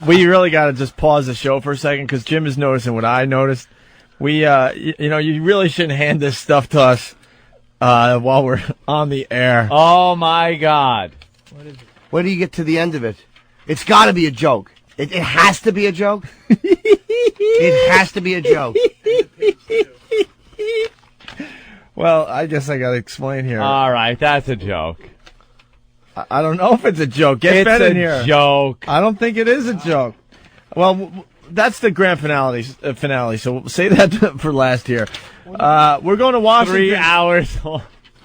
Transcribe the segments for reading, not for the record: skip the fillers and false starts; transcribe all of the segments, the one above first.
We really got to just pause the show for a second because Jim is noticing what I noticed. We, you really shouldn't hand this stuff to us while we're on the air. Oh, my God. What is it? When do you get to the end of it? It's got to be a joke. It has to be a joke. It has to be a joke. Well, I guess I got to explain here. All right, that's a joke. I don't know if it's a joke. Get Ben in here. It's a joke. I don't think it is a joke. Well, that's the grand finale, so we'll say that for last year. We're going to Washington. 3 hours.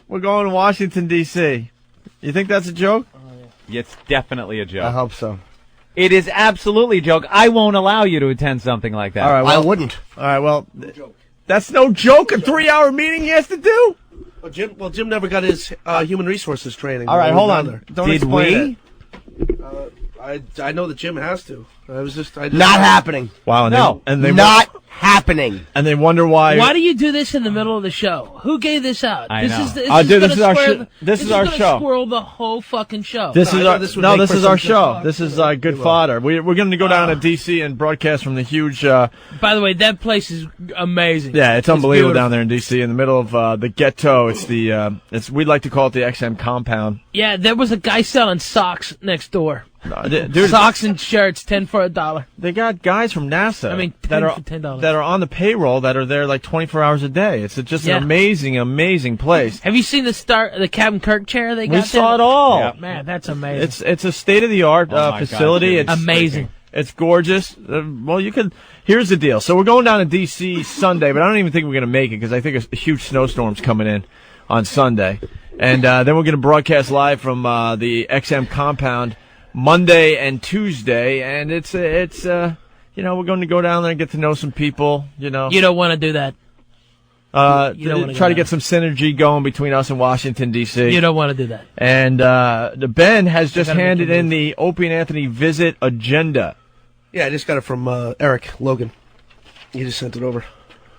We're going to Washington, D.C. You think that's a joke? It's definitely a joke. I hope so. It is absolutely a joke. I won't allow you to attend something like that. All right, well, I wouldn't. All right, well, that's no joke. A 3-hour meeting he has to do? Well, Jim never got his human resources training. All right, hold on. Don't Did explain we? I know that Jim has to. Not happening. Wow, Not happening. And they wonder why. Why do you do this in the middle of the show? Who gave this out? I know. This is our show. This is our show. Squirrel the whole fucking show. This is our show. This is good Well. fodder. We're going to go down to D.C. and broadcast from the huge. By the way, that place is amazing. Yeah, it's unbelievable beautiful. down there in D.C. in the middle of the ghetto. It's we'd like to call it the XM compound. Yeah, there was a guy selling socks next door. Dude, Socks and shirts, 10 for $1. they got guys from NASA. I mean, 10 that are for $10. that are on the payroll that are there like 24 hours a day. It's just Yeah. an amazing place. Have you seen the Captain Kirk chair they got? We saw it all. Yeah. Man, that's amazing. It's a state of the art Oh my facility. God, dude. It's amazing. It's gorgeous. Well, you can. Here's the deal. So we're going down to D.C. Sunday, but I don't even think we're going to make it because I think a huge snowstorm's coming in on Sunday, and then we're going to broadcast live from the XM compound Monday and Tuesday, and it's we're going to go down there and get to know some people. You don't want to do that. You don't wanna try to go get some synergy going between us and Washington D.C. You don't want to do that. And the Ben has just gotta make handed a in move. the Opie and Anthony visit agenda. Yeah, I just got it from Eric Logan. He just sent it over.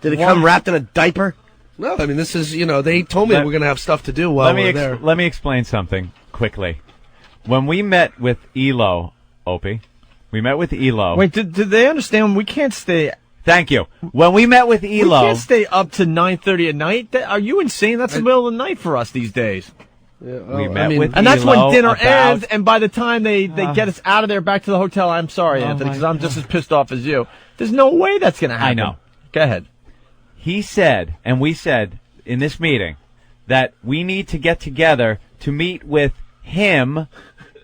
Did it come wrapped in a diaper? No, I mean, this is, they told me we're going to have stuff to do while we're there. Let me explain something quickly. When we met with ELO, Opie, we met with ELO. Wait, did they understand we can't stay? Thank you. When we met with We ELO, can't stay up to 9:30 at night. Are you insane? That's the middle of the night for us these days. Yeah, we met with And that's ELO when dinner about- ends. And by the time they get us out of there back to the hotel, I'm sorry, Anthony, because I'm just as pissed off as you. There's no way that's going to happen. I know. Go ahead. He said, and we said in this meeting, that we need to get together to meet with him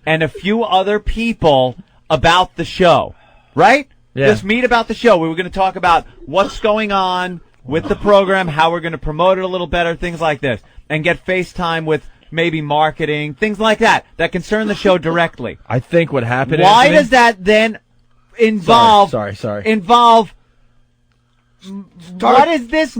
and a few other people about the show, right? Yeah. Just meet about the show. We were going to talk about what's going on with the program, how we're going to promote it a little better, things like this, and get FaceTime with maybe marketing, things like that concern the show directly. I think what happened. Why Anthony, does that then involve? Sorry. Involve. What is this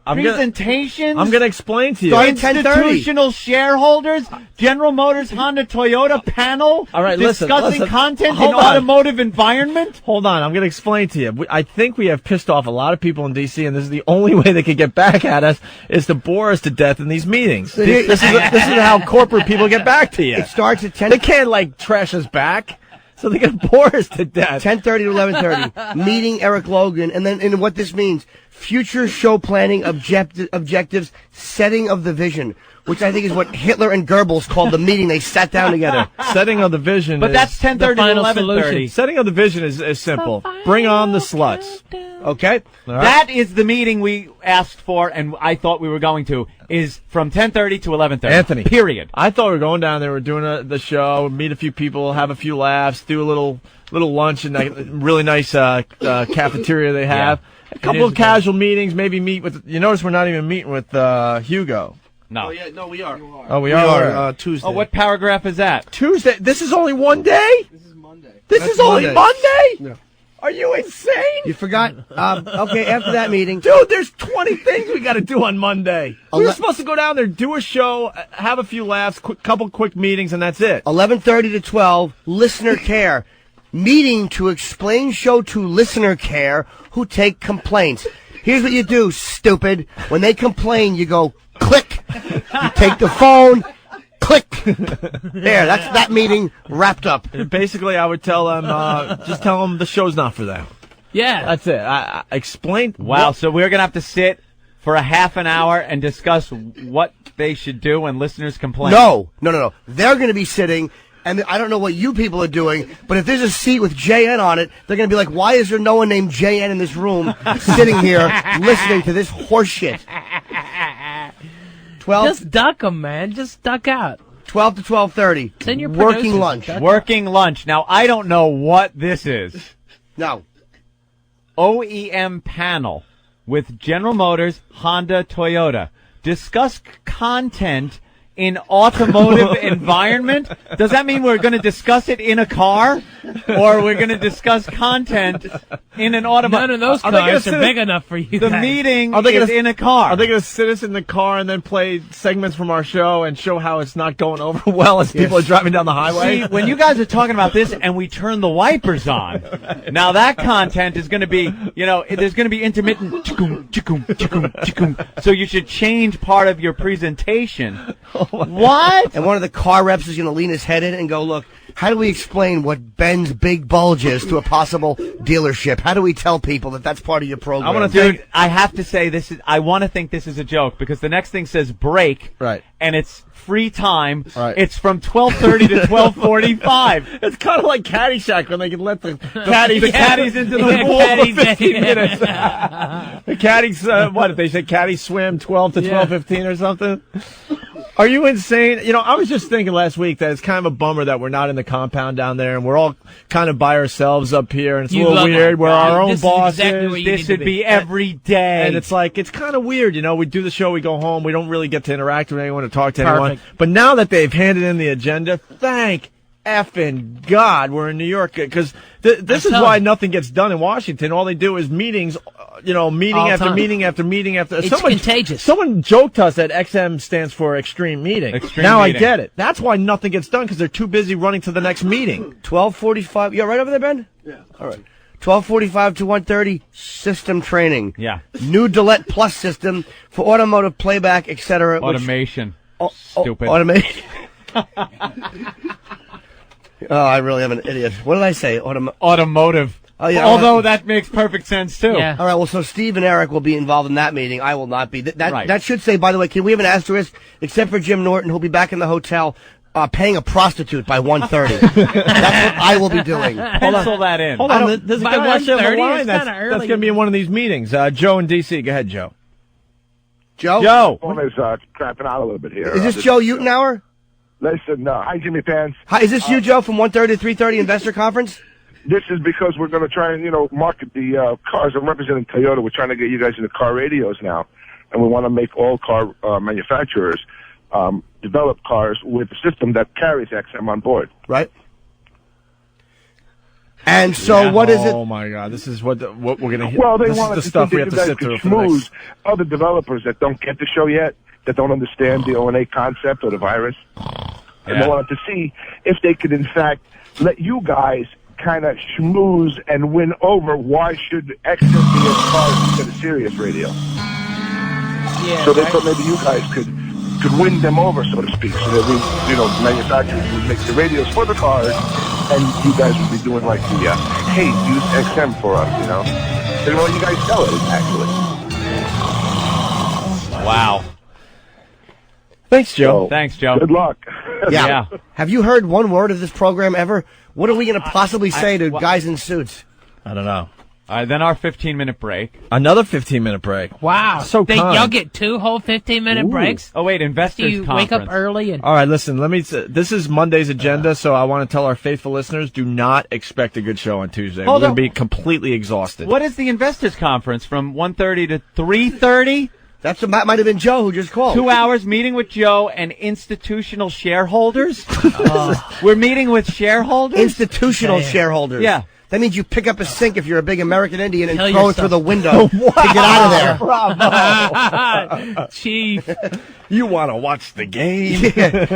presentation? I'm gonna explain to you. Start at 10:30. Institutional shareholders, General Motors, Honda, Toyota panel. All right, discussing listen. content in Hold on. automotive environment. Hold on, I'm going to explain to you. I think we have pissed off a lot of people in D.C., and this is the only way they could get back at us is to bore us to death in these meetings. This is how corporate people get back to you. It starts at 10. They can't, trash us back, so they can bore us to death. 10:30 to 11:30. Meeting Eric Logan, and what this means: future show planning objectives, setting of the vision, which I think is what Hitler and Goebbels called the meeting. They sat down together. Setting of the vision. But that's 10:30 to final 11:30. solution. Setting of the vision is simple. Bring on the sluts. Okay. All right? That is the meeting we asked for, and I thought we were going to, is from 10:30 to 11:30. Anthony. Period. I thought we were going down there. We're doing the show, meet a few people, have a few laughs, do a little lunch in that really nice cafeteria they have. Yeah. A couple of casual meetings, maybe meet with. You notice we're not even meeting with Hugo. No. Oh, yeah, no, we are. Oh, we We are. are Tuesday. Oh, what paragraph is that? Tuesday. This is only one day. This is Monday. This That's is only Monday. Monday. Yeah. Are you insane? You forgot. Okay, after that meeting, Dude, there's 20 things we got to do on Monday. We were Ele- supposed to go down there, do a show, have a few laughs, couple quick meetings, and that's it. 11:30 to 12, listener care. Meeting to explain show to listener care who take complaints. Here's what you do, stupid. When they complain, you go, click. You take the phone, Click. There, that's that meeting wrapped up. Basically, I would tell them, just tell them the show's not for them. Yeah. That's it. I explained. Wow, so we're going to have to sit for a half an hour and discuss what they should do when listeners complain. No. They're going to be sitting, and I don't know what you people are doing, but if there's a seat with JN on it, they're going to be like, why is there no one named JN in this room sitting here listening to this horse shit? 12, Just duck them, man. Just duck out. 12 to 12:30. Send your working producers. lunch. Duck Working lunch. Now, I don't know what this is. No. OEM panel with General Motors, Honda, Toyota. Discuss content in automotive environment? Does that mean we're going to discuss it in a car? Or we're going to discuss content in an automotive? None of those Are they gonna cars sit are in- big enough for you The guys. meeting Are they is gonna- in a car. Are they going to sit us in the car and then play segments from our show and show how it's not going over well as people are driving down the highway? See, when you guys are talking about this and we turn the wipers on, now that content is going to be, there's going to be intermittent chickum, chickum, chickum, chickum. So you should change part of your presentation. What? And one of the car reps is going to lean his head in and go, look, how do we explain what Ben's big bulge is to a possible dealership? How do we tell people that that's part of your program? I want to Dude, I have to say this is. I want to think this is a joke because the next thing says break, Right. And it's free time. Right. It's from 12:30 to 12:45. It's kind of like Caddyshack when they can let the caddies into the Yeah, pool caddies, for 15 yeah. minutes. The caddies, what if they say caddies swim 12 to 12:15 or something? Are you insane? I was just thinking last week that it's kind of a bummer that we're not in the compound down there and we're all kind of by ourselves up here and it's a little weird. We're our own This is bosses. exactly where you need This to would be every day. And it's like, it's kind of weird, we do the show, we go home, we don't really get to interact with anyone or talk to anyone. Perfect. But now that they've handed in the agenda, thank effing God we're in New York, because this is telling why you. nothing gets done in Washington. All they do is meetings, meeting All after time. meeting after meeting after. It's contagious. Someone joked us that XM stands for Extreme Meeting. Extreme now Meeting. I get it. That's why nothing gets done, because they're too busy running to the next meeting. 12:45. You're right over there, Ben? Yeah. All right. 12:45 to 1:30. System training. Yeah. New Delete Plus system for automotive playback, etc. automation. Stupid. Automation. Oh, I really am an idiot. What did I say? Automotive. Oh, yeah, Although that makes perfect sense too. Yeah. All right, well, so Steve and Eric will be involved in that meeting. I will not be. Right. That should say, by the way, can we have an asterisk? Except for Jim Norton, who'll be back in the hotel paying a prostitute by 1:30. That's what I will be doing. Pencil that in. Hold on, there's a by guy actually on the 1:30, line it's that's kinda going early. to be in one of these meetings. Joe in D.C. Go ahead, Joe. Joe? Joe. Phone is crapping out a little bit here. Is this Joe Utenauer? Listen, hi, Jimmy Pants. Hi, is this you, Joe, from 1:30 to 3:30 investor conference? This is because we're going to try and, market the cars. I'm representing Toyota. We're trying to get you guys into car radios now. And we want to make all car manufacturers develop cars with a system that carries XM on board. Right. And so what is it? Oh my God! This is what we're going to hit. Well, they this want is the to stuff see we if have you to guys sit could through for the schmooze next. other developers that don't get the show yet, that don't understand the O&A concept or the virus. And they wanted to see if they could, in fact, let you guys kind of schmooze and win over why should XM be in cars instead of Sirius radio. Yeah, So they right? thought maybe you guys could win them over, so to speak, so that we, manufacturers would make the radios for the cars, and you guys would be doing like the, hey, use XM for us, They want you guys sell it, actually. Wow. Thanks, Joe. So, Thanks, Joe. Good luck. Yeah. Have you heard one word of this program ever? What are we going to possibly say to guys in suits? I don't know. All right, then our 15-minute break. Another 15-minute break. Wow. So kind. Y'all get 2 whole 15-minute breaks? Oh, wait, Do investors you conference. wake up early and All right, listen. This is Monday's agenda, so I want to tell our faithful listeners: do not expect a good show on Tuesday. Hold We're going on. to be completely exhausted. What is the investors conference from 1:30 to 3:30? That might have been Joe who just called. 2 hours meeting with Joe and institutional shareholders? We're meeting with shareholders? Institutional Yeah. shareholders. Yeah. That means you pick up a sink if you're a big American Indian and Kill throw it yourself. through the window to get out of there. Chief. You want to watch the game? You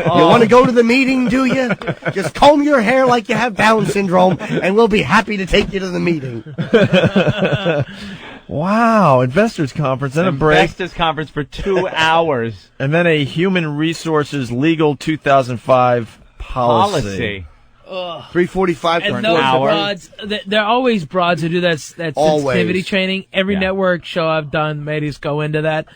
want to go to the meeting, do you? Just comb your hair like you have Down syndrome, and we'll be happy to take you to the meeting. Wow, investors conference, then a break, Investors conference for 2 hours. and then a human resources legal 2005 policy. 3:45 And for those hour. broads, there are always broads who do that Always. sensitivity training. Every Yeah. network show I've done, ladies go into that,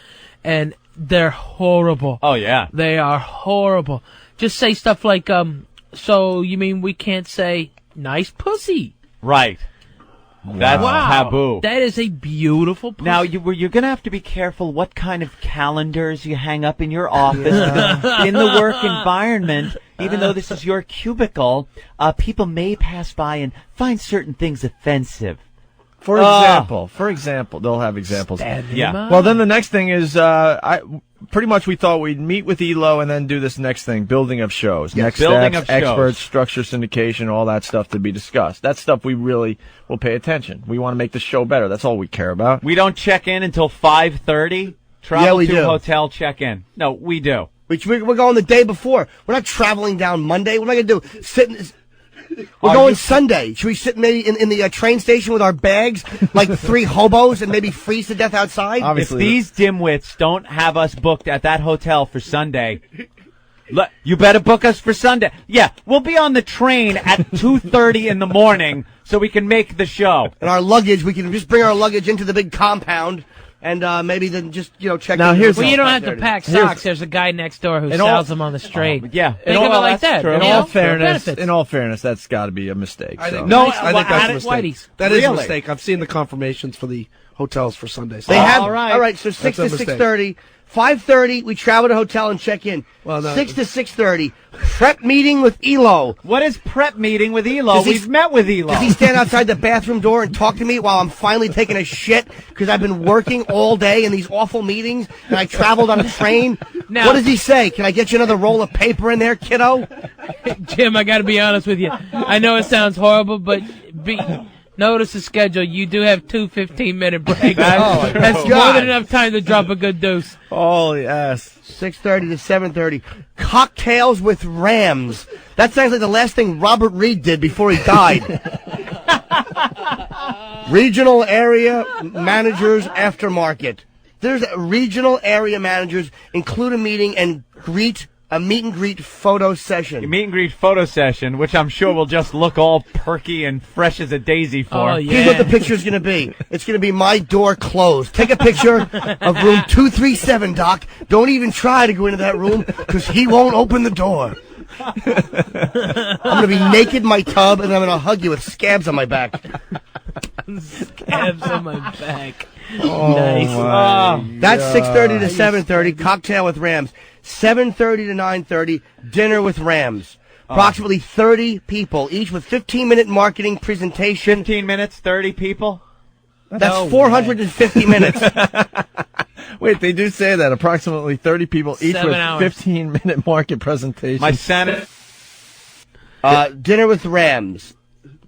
and they're horrible. Oh, yeah. They are horrible. Just say stuff like, so you mean we can't say nice pussy? Right. That's taboo. That is a beautiful pussy. Now, you're going to have to be careful what kind of calendars you hang up in your office. Because in the work environment, even though this is your cubicle, people may pass by and find certain things offensive. For example, they'll have examples. Yeah. Well, then the next thing is, pretty much we thought we'd meet with Elo and then do this next thing, building of shows. Next building steps, of shows. experts, structure, syndication, all that stuff to be discussed. That stuff we really will pay attention. We want to make the show better. That's all we care about. We don't check in until 5:30. Travel Yeah, we to do. hotel, check in. No, we do. We're going the day before. We're not traveling down Monday. What am I going to do? We're going Sunday. Should we sit maybe in the train station with our bags like 3 hobos and maybe freeze to death outside? If these dimwits don't have us booked at that hotel for Sunday, you better book us for Sunday. Yeah, we'll be on the train at 2:30 in the morning so we can make the show. And our luggage, we can just bring our luggage into the big compound and maybe then just, check Now, in. here's- Well, you don't have to pack socks. There's a guy next door who sells them on the street. Yeah. Think of it like that. In you all know, for fairness, benefits. that's got to be a mistake. I so. think, No, I think that's a Whitey's. mistake. That is a Really? mistake. I've seen the confirmations for the hotels for Sunday. They have, all right. all right, so 6 That's to a mistake. 6:30. 5:30, we travel to hotel and check in. Well, no. 6 to 6:30, prep meeting with Elo. What is prep meeting with Elo? Does he- We've met with Elo. Does he stand outside the bathroom door and talk to me while I'm finally taking a shit because I've been working all day in these awful meetings and I traveled on a train? Now- What does he say? Can I get you another roll of paper in there, kiddo? Jim, I got to be honest with you. I know it sounds horrible, but notice the schedule. You do have 2 15-minute breaks. That's more God. than enough time to drop a good deuce. Oh, yes. 6:30 to 7:30, cocktails with Rams. That sounds like the last thing Robert Reed did before he died. Regional area managers aftermarket. There's regional area managers include a meeting and a meet and greet photo session. Meet and greet photo session, which I'm sure will just look all perky and fresh as a daisy for. Oh, yeah. Here's what the picture's going to be. It's going to be my door closed. Take a picture of room 237, Doc. Don't even try to go into that room because he won't open the door. I'm going to be naked in my tub and I'm going to hug you with scabs on my back. Scabs on my back. Oh, Nice. That's 6:30 to 7:30, cocktail with Rams. 7:30 to 9:30, dinner with Rams. Approximately 30 people, each with 15-minute marketing presentation. 15 minutes, 30 people? That's 450 minutes. Wait, they do say that. Approximately 30 people, each 7 with hours. 15-minute market presentation. My Senate. Dinner with Rams.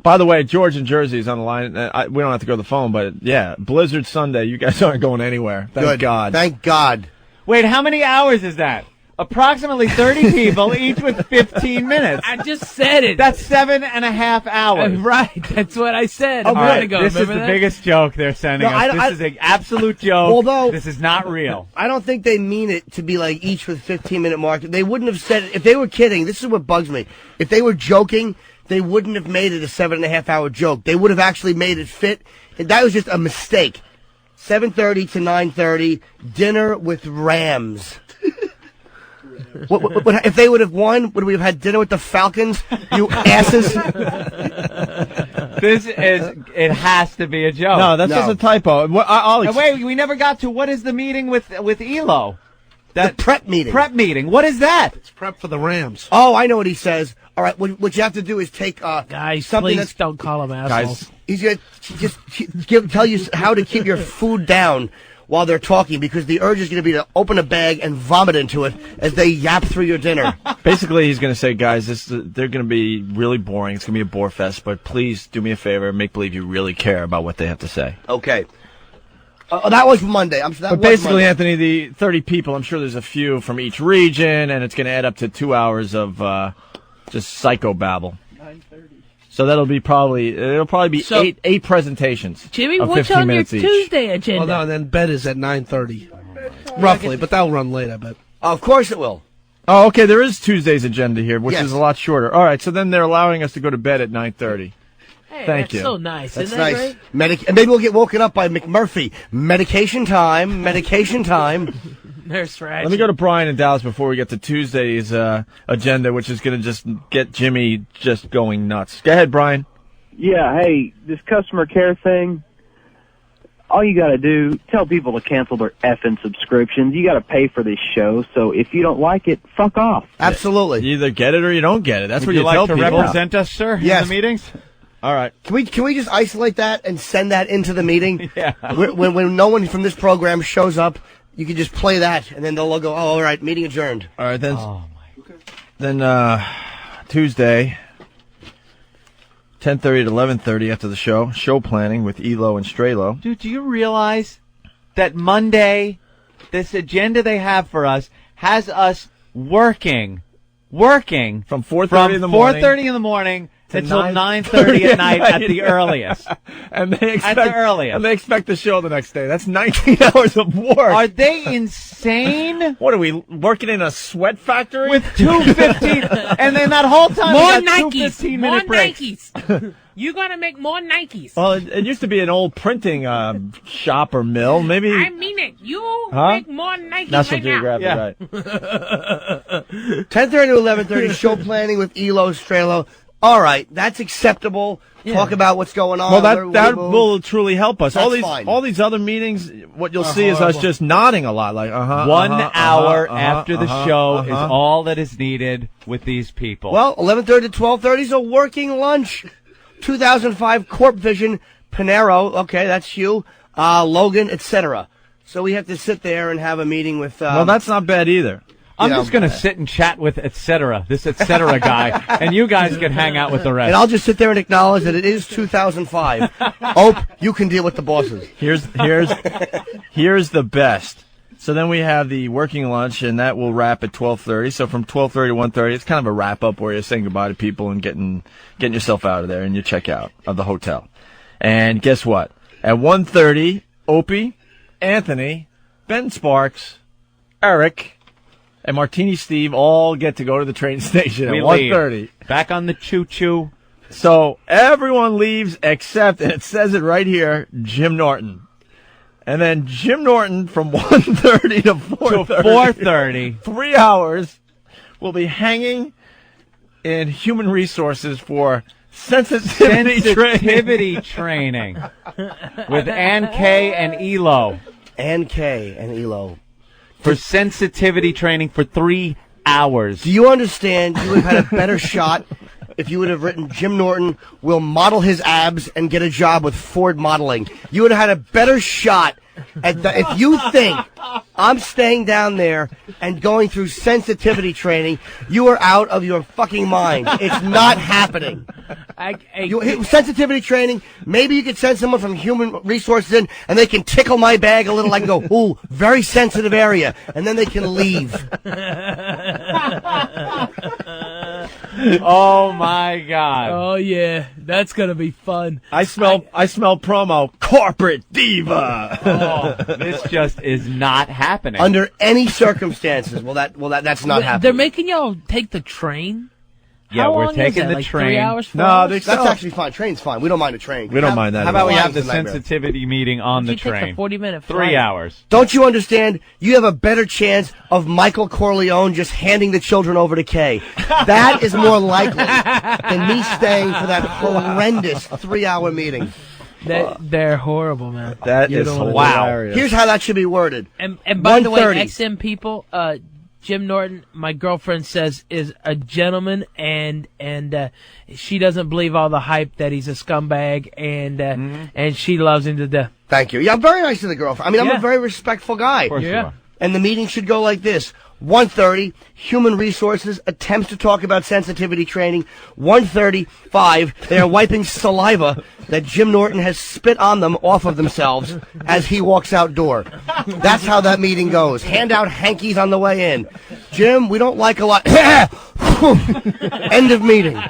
By the way, George in Jersey is on the line. We don't have to go to the phone, but yeah, Blizzard Sunday. You guys aren't going anywhere. Thank Good. God. Thank God. Wait, how many hours is that? Approximately 30 people, each with 15 minutes. I just said it. That's 7.5 hours. Right. That's what I said. Oh, a All minute right, ago. this is Remember the that? biggest joke they're sending No, us. I- This is an absolute joke. Although- this is not real. I don't think they mean it to be like each with 15-minute market. They wouldn't have said it. If they were kidding, this is what bugs me. If they were joking, they wouldn't have made it a 7.5-hour joke. They would have actually made it fit. And that was just a mistake. 7:30 to 9:30, dinner with Rams. What, if they would have won, would we have had dinner with the Falcons? You asses. It has to be a joke. No, that's No. just a typo. I'll And wait, we never got to what is the meeting with Elo? The prep meeting. Prep meeting. What is that? It's prep for the Rams. Oh, I know what he says. All right, what you have to do is take Guys, something please that's don't call them assholes. Guys, he's gonna just tell you how to keep your food down while they're talking because the urge is gonna be to open a bag and vomit into it as they yap through your dinner. basically, he's going to say, guys, they're going to be really boring. It's going to be a bore fest, but please do me a favor and make believe you really care about what they have to say. Okay. That was Monday. But basically, Anthony, the 30 people, I'm sure there's a few from each region, and it's going to add up to 2 hours of just psychobabble. So it'll probably be So- eight presentations. Jimmy, of what's 15 on your minutes each. Tuesday agenda? Well, no, and then bed is at 9:30, roughly, but that'll run late, I bet. Of course it will. Oh, okay. There is Tuesday's agenda here, which Yes. is a lot shorter. All right. So then they're allowing us to go to bed at 9:30. Hey, Thank that's you. so nice. That's Isn't that nice. great? And maybe we'll get woken up by McMurphy. Medication time. Medication time. Nurse Ratchet. Let me go to Brian in Dallas before we get to Tuesday's agenda, which is going to just get Jimmy just going nuts. Go ahead, Brian. Yeah, hey, this customer care thing, all you got to do, tell people to cancel their effing subscriptions. You got to pay for this show, so if you don't like it, fuck off. Absolutely. You either get it or you don't get it. That's Would what you like tell to people. represent us, sir, Yes. in the meetings? All right. Can we just isolate that and send that into the meeting? Yeah. When no one from this program shows up, you can just play that, and then they'll go, oh, all right, meeting adjourned. All right. Then Tuesday, 10:30 to 11:30 after the show planning with Elo and Strelo. Dude, do you realize that Monday, this agenda they have for us has us working From 4:30 in the morning. 4:30 in the morning to until 9:30 9:30 at night at the earliest. And they expect the earliest. And they expect the show the next day. That's 19 hours of work. Are they insane? What are we working in a sweat factory? With 2:15, and then that whole time more we got two Nikes. 15-minute More breaks. Nikes. You gotta make more Nikes. Well, it used to be an old printing shop or mill. Maybe I mean it. You Huh? make more Nikes National right now. Geographic, Yeah. right? 10:30 to 11:30, show planning with Elo, Strelo. All right, that's acceptable. Talk about what's going on. Well, where we that move. will truly help us. That's fine. All these other meetings, what you'll see is us just nodding a lot, like 1 hour after the show is all that is needed with these people. Well, 11:30 to 12:30 is a working lunch. 2005 Corp Vision, Panero. Okay, that's you, Logan, etc. So we have to sit there and have a meeting with. Well, that's not bad either. I'm you know, just going to sit and chat with this et cetera guy, and you guys can hang out with the rest. and I'll just sit there and acknowledge that it is 2005. Hope you can deal with the bosses. Here's the best. So then we have the working lunch, and that will wrap at 12:30. So from 12:30 to 1:30, it's kind of a wrap up where you're saying goodbye to people and getting yourself out of there, and you check out of the hotel. And guess what? At 1:30, Opie, Anthony, Ben Sparks, Eric, and Martini Steve all get to go to the train station We at leave. 1:30. Back on the choo-choo. So everyone leaves except, and it says it right here, Jim Norton. And then Jim Norton from 1:30 to 4:30. 4:30. 3 hours will be hanging in human resources for sensitivity training. With Ann K and Elo And Kay and Elo. for sensitivity training for 3 hours. Do you understand? You would have had a better shot if you would have written Jim Norton will model his abs and get a job with Ford Modeling. You would have had a better shot at the, if you think I'm staying down there and going through sensitivity training, you are out of your fucking mind. It's not happening. Sensitivity training, maybe you could send someone from human resources in and they can tickle my bag a little. I can go, ooh, very sensitive area. And then they can leave. Oh my God! Oh yeah, that's gonna be fun. I smell promo. Corporate diva. Oh, this just is not happening. Under any circumstances, that's not happening. They're making y'all take the train. Yeah, How we're long taking is that? the Like train. 3 hours? 4 No, hours? they- That's So- actually fine. Train's fine. We don't mind a train. We don't mind that How at about all. we have the Flying's a nightmare. sensitivity meeting on the You take train? the 40-minute 3 flight. hours. Don't you understand? You have a better chance of Michael Corleone just handing the children over to Kay. That is more likely than me staying for that horrendous 3-hour meeting. They're horrible, man. That You is don't wanna- hilarious. Here's how that should be worded. And by the way, 1:30. XM people, Jim Norton, my girlfriend says, is a gentleman, and she doesn't believe all the hype that he's a scumbag, and she loves him to death. Thank you. Yeah, I'm very nice to the girlfriend. I mean, I'm Yeah. a very respectful guy. Of course you Yeah. are. And the meeting should go like this. 1:30, Human Resources attempts to talk about sensitivity training. 1:35, they are wiping saliva that Jim Norton has spit on them off of themselves as he walks outdoor. That's how that meeting goes. Hand out hankies on the way in. Jim, we don't like a lot. End of meeting.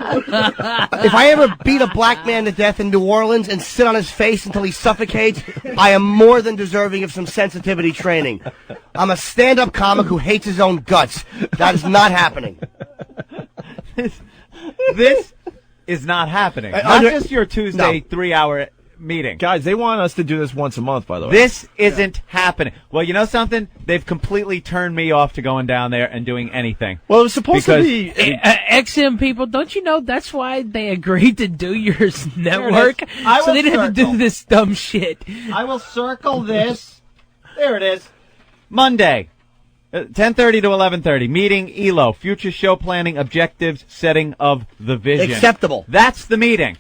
If I ever beat a black man to death in New Orleans and sit on his face until he suffocates, I am more than deserving of some sensitivity training. I'm a stand-up comic who hates his own guts. That is not happening. This is not happening. Not just your Tuesday 3-hour meeting. Guys, they want us to do this once a month, by the way. This isn't happening. Well, you know something? They've completely turned me off to going down there and doing anything. Well, it was supposed to be... XM people, don't you know that's why they agreed to do your network? So they didn't have to do this dumb shit. I will circle this. There it is. Monday, 10:30 to 11:30. Meeting ELO, future show planning, objectives, setting of the vision. Acceptable. That's the meeting.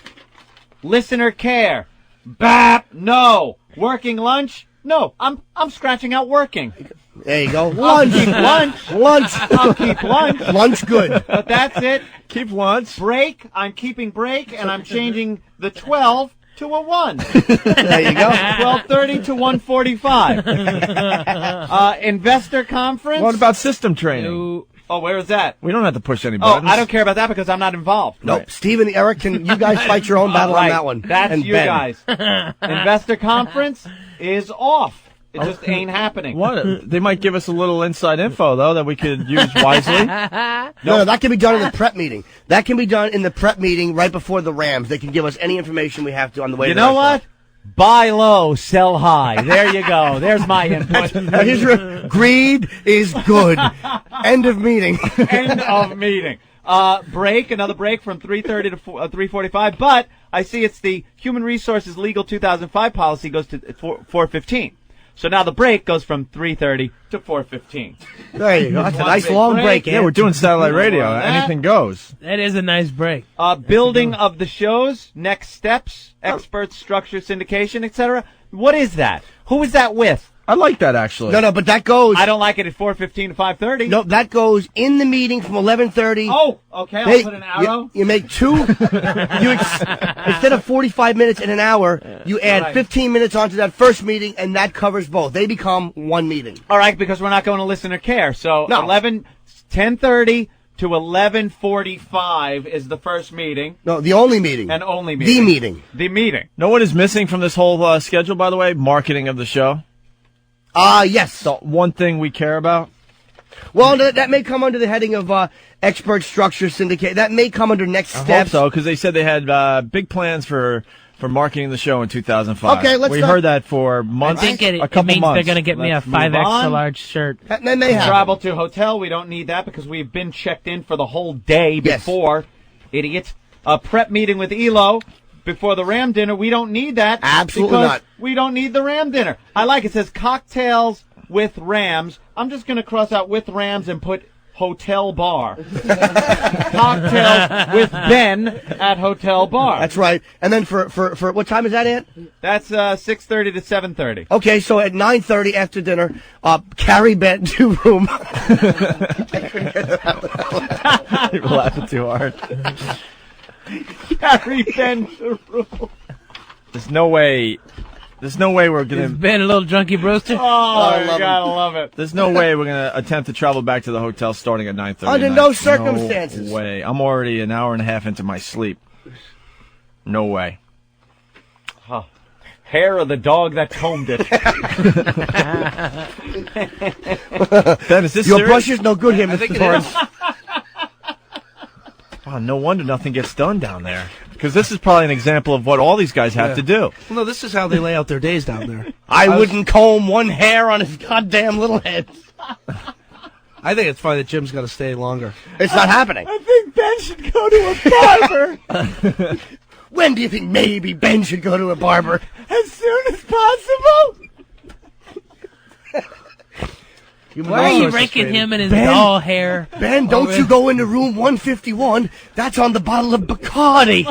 Listener care. BAP. No. Working lunch. No. I'm scratching out working. There you go. Lunch. Lunch. I'll keep lunch. Lunch good. But that's it. Keep lunch. Break. I'm keeping break, and I'm changing the 12 to a 1. There you go. 12:30 to 1:45. Investor conference. What about system training? Oh, where is that? We don't have to push any Oh, buttons. I don't care about that because I'm not involved. Nope. Right. Steve and Eric, you guys fight your own battle on that one. That's and you Ben. guys. Investor conference is off. It just ain't happening. What? They might give us a little inside info, though, that we could use wisely. No, that can be done in the prep meeting. That can be done in the prep meeting right before the Rams. They can give us any information we have to on the way. You to know the what? Buy low, sell high. There you go. There's my input. Now here's your greed is good. End of meeting. End of meeting. Break, another break from 3:30 to 3:45. But I see it's the Human Resources Legal 2005 policy goes to 4:15. So now the break goes from 3:30 to 4:15. There you go. That's a nice long break. Yeah, we're doing satellite radio. Anything goes. That is a nice break. Building of the shows, next steps, experts, structure, syndication, etc. What is that? Who is that with? I like that, actually. No, but that goes. I don't like it at 4:15 to 5:30. No, that goes in the meeting from 11:30. Oh, okay. I'll put an arrow. You make two. Instead of 45 minutes in an hour, you add 15 minutes onto that first meeting, and that covers both. They become one meeting. All right, because we're not going to listener care. So No. 10:30 to 11:45 is the first meeting. No, the only meeting. And only meeting. The meeting. The meeting. Know what is missing from this whole schedule, by the way? Marketing of the show. Yes. The one thing we care about. Well, that may come under the heading of expert structure syndicate. That may come under next I hope steps. so, because they said they had big plans for marketing the show in 2005. Okay, let's We not- heard that for months. I think a it couple means months. they're going to get me a Let's move 5X on. large shirt. That may happen. Travel to hotel. We don't need that because we've been checked in for the whole day Yes. before. Idiots. A prep meeting with ELO before the Ram dinner. We don't need that. Absolutely because not. We don't need the Ram dinner. I like it. It says cocktails with Rams. I'm just going to cross out with Rams and put hotel bar. Cocktails with Ben at hotel bar. That's right. And then for what time is that, Ant? That's 6:30 to 7:30. Okay, so at 9:30 after dinner, carry Ben to room. You're laughing too hard. Carry Ben to room. There's no way we're It's gonna. been a little junkie brewster. Oh, you love gotta love it. There's no way we're gonna attempt to travel back to the hotel starting at 9:30. Under no circumstances. No way. I'm already an hour and a half into my sleep. No way. Hair of the dog that combed it. Ben, is this Your serious? brush is no good here, Mr. Torrance. Oh, no wonder nothing gets done down there. Because this is probably an example of what all these guys have to do. Well, no, this is how they lay out their days down there. I wouldn't comb one hair on his goddamn little head. I think it's funny that Jim's got to stay longer. It's not happening. I think Ben should go to a barber When do you think maybe Ben should go to a barber? as soon as possible. Why are you raking him in his Ben? doll hair? Ben, don't you go into room 151. That's on the bottle of Bacardi.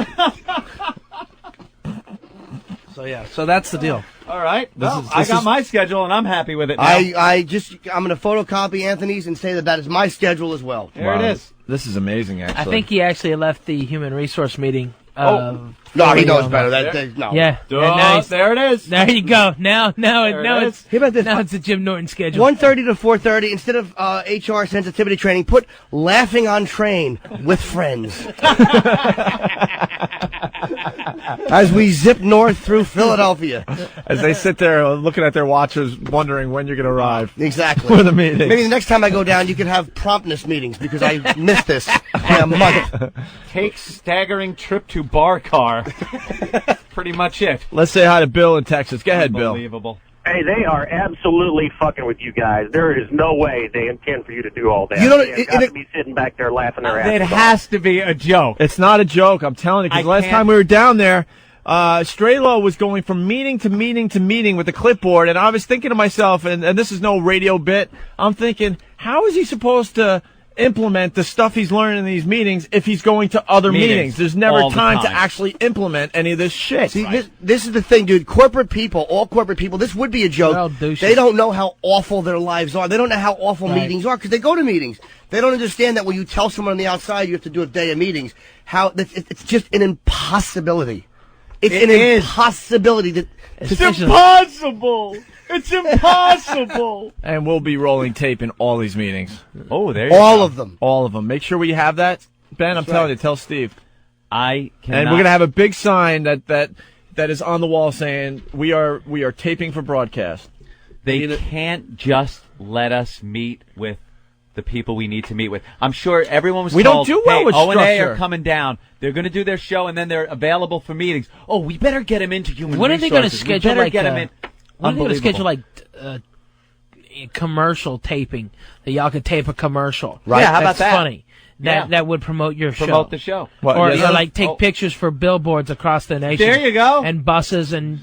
So yeah, so that's the deal. All right. Well, This I got is- my schedule and I'm happy with it now. I'm going to photocopy Anthony's and say that is my schedule as well. There it is. This is amazing, actually. I think he actually left the human resource meeting No, he knows better. No. Yeah. There it is. There you go. Now it's How about this? now it's a Jim Norton schedule. 1:30 to 4:30. Instead of HR sensitivity training, put laughing on train with friends. As we zip north through Philadelphia. As they sit there looking at their watches, wondering when you're going to arrive. Exactly. For the meeting. Maybe the next time I go down, you can have promptness meetings because I missed this by a month. Take staggering trip to bar car. Pretty much it. Let's say hi to Bill in Texas. Go ahead, Bill. Unbelievable. Hey, they are absolutely fucking with you guys. There is no way they intend for you to do all that. You know, They have got to be sitting back there laughing their ass It off. has to be a joke. It's not a joke, I'm telling you, because I last can't- time we were down there, Straylo was going from meeting to meeting to meeting with the clipboard, and I was thinking to myself, and this is no radio bit, I'm thinking, how is he supposed to implement the stuff he's learning in these meetings if he's going to other meetings? There's never all the time to time. actually implement any of this shit. See, this is the thing, dude. Corporate people, all corporate people, this would be a They're all joke. douches. They don't know how awful their lives are. They don't know how awful meetings are because they go to meetings. They don't understand that when you tell someone on the outside you have to do a day of meetings, it's just an impossibility. It's It an is. impossibility. It's impossible. It's impossible. And we'll be rolling tape in all these meetings. Oh, there you All go. of them. All of them. Make sure we have that. Ben, I'm telling you, tell Steve. I cannot. And we're going to have a big sign that is on the wall saying, we are taping for broadcast. They can't just let us meet with the people we need to meet with. I'm sure everyone was We don't told, do well hey, with O&A structure. are coming down. They're going to do their show, and then they're available for meetings. Oh, we better get them into human When are they going to resources. schedule we better like get them in. when are they going to schedule Unbelievable. like commercial taping that y'all could tape a commercial? Right. Yeah, how about That's that? funny. Yeah. That would promote your show. Promote the show. What, Or yes, like take Oh. pictures for billboards across the nation. There you go. And buses and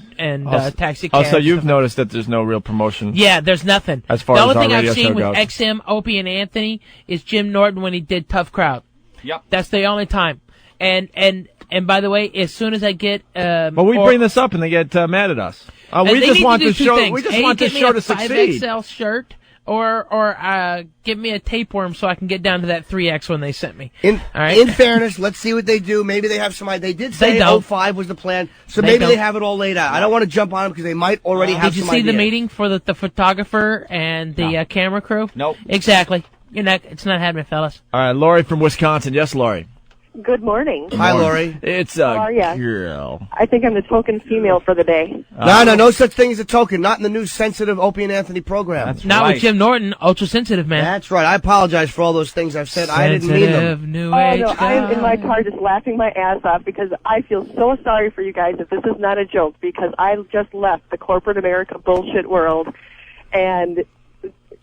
taxi cabs. Also, you've stuff. noticed that there's no real promotion. Yeah, there's nothing. As far the as only our thing radio I've seen show with goes. XM, Opie, and Anthony is Jim Norton when he did Tough Crowd. Yep. That's the only time. And by the way, as soon as I get But we bring this up and they get mad at us. We they just need want to do the two show. things. We just A, want the get me show a to succeed. 5XL shirt, or give me a tapeworm so I can get down to that 3X when they sent me. In, All right? in fairness, let's see what they do. Maybe they have some idea. They did say They don't. 05 was the plan, so They maybe don't. they have it all laid out. I don't want to jump on them because they might already have Did you some see idea. the meeting for the photographer and the camera crew? Nope. Exactly. It's not happening, fellas. All right, Lori from Wisconsin. Yes, Lori. Good morning. Hi, Lori. It's How are ya? girl. I think I'm the token female for the day. No such thing as a token. Not in the new sensitive Opie and Anthony program. That's Not right. with Jim Norton, ultra sensitive man. That's right. I apologize for all those things I've said. I didn't mean them. Sensitive new Oh, age no, I am in my guy. car just laughing my ass off because I feel so sorry for you guys if this is not a joke because I just left the corporate America bullshit world and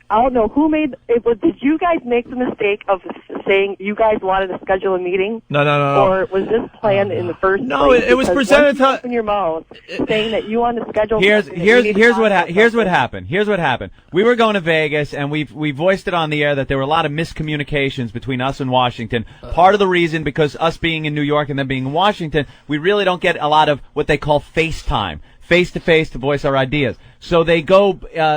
I don't know who made it. Did you guys make the mistake of saying you guys wanted to schedule a meeting? No. Or was this planned in the first No, place? it was Because presented once you to- open your mouth saying that you want to schedule Here's something that you need to talk about what something. happened. Here's what happened. We were going to Vegas, and we voiced it on the air that there were a lot of miscommunications between us and Washington. Part of the reason, because us being in New York and them being in Washington, we really don't get a lot of what they call FaceTime, face-to-face to voice our ideas. So they go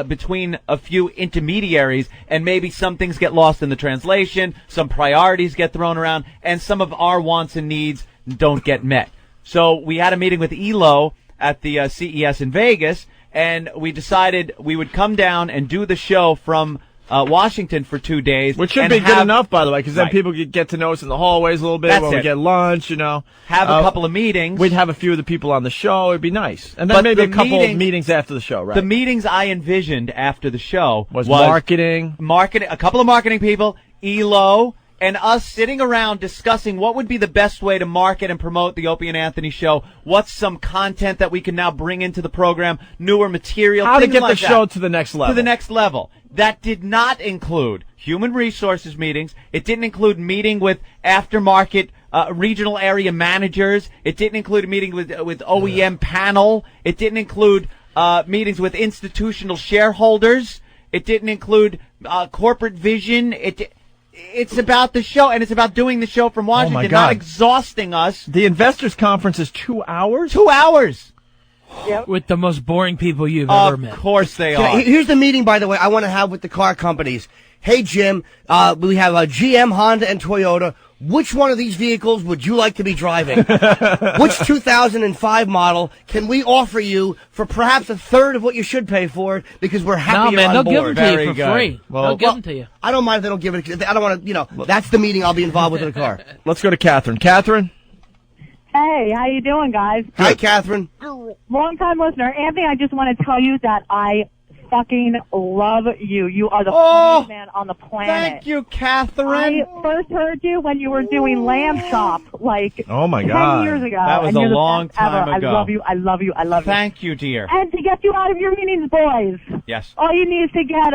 between a few intermediaries, and maybe some things get lost in the translation, some priorities get thrown around, and some of our wants and needs don't get met. So we had a meeting with ELO at the CES in Vegas, and we decided we would come down and do the show from Washington for 2 days. Which should and be good have- enough, by the way, because then Right. people could get to know us in the hallways a little bit That's when we it. get lunch, you know. Have a couple of meetings. We'd have a few of the people on the show. It'd be nice. And then But maybe a the couple of meetings- meetings after the show, right? The meetings I envisioned after the show was marketing. a couple of marketing people, ELO, and us sitting around discussing what would be the best way to market and promote the Opie and Anthony show. What's some content that we can now bring into the program, newer material, How to things get like the that. show to the next level. To the next level. That did not include human resources meetings. It didn't include meeting with aftermarket regional area managers. It didn't include a meeting with OEM panel. It didn't include meetings with institutional shareholders. It didn't include corporate vision. It's about the show, and it's about doing the show from Washington, God. not exhausting us. The investors conference is 2 hours? 2 hours. Yep. With the most boring people you've ever Of met. course they Yeah, are. here's the meeting, by the way, I want to have with the car companies. Hey, Jim, we have GM, Honda, and Toyota. which one of these vehicles would you like to be driving? Which 2005 model can we offer you for perhaps a third of what you should pay for it because we're happy No, man, on they'll board? give them to Very you for good. free. They'll give them to you. I don't mind if they don't give it. I don't want to, that's the meeting I'll be involved with in the car. Let's go to Catherine. Catherine? Hey, how you doing, guys? Hi, Catherine. Long time listener. Anthony, I just want to tell you that I fucking love you. You are the funniest man on the planet. Thank you, Catherine. I first heard you when you were doing Lamb Chop, like Oh, my 10 God. years ago. That was and a you're the long best ever. time ago. I love you. I love you. I love you. Thank you, dear. And to get you out of your meetings, boys, Yes. all you need is to get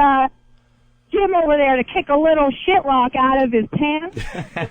Jim over there to kick a little shit rock out of his pants,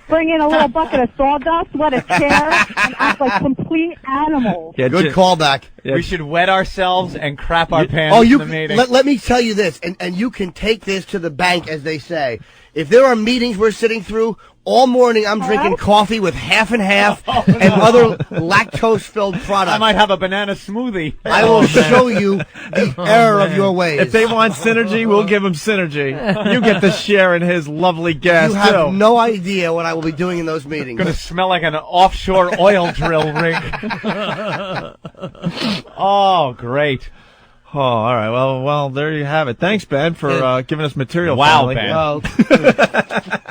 bring in a little bucket of sawdust, wet a chair, and act like complete animals. Yeah, Good callback. We should wet ourselves and crap our pants Oh, in the meeting. let me tell you this, and you can take this to the bank, as they say. If there are meetings we're sitting through, all morning I'm drinking coffee with half and half and other lactose-filled products. I might have a banana smoothie. I will show you the error of your ways. If they want synergy, we'll give them synergy. You get to share in his lovely gas, You have too. no idea what I will be doing in those meetings. Going to smell like an offshore oil drill rig. Oh, great. Oh, all right. Well, there you have it. Thanks, Ben, for giving us material. Wow, finally. Ben. Well,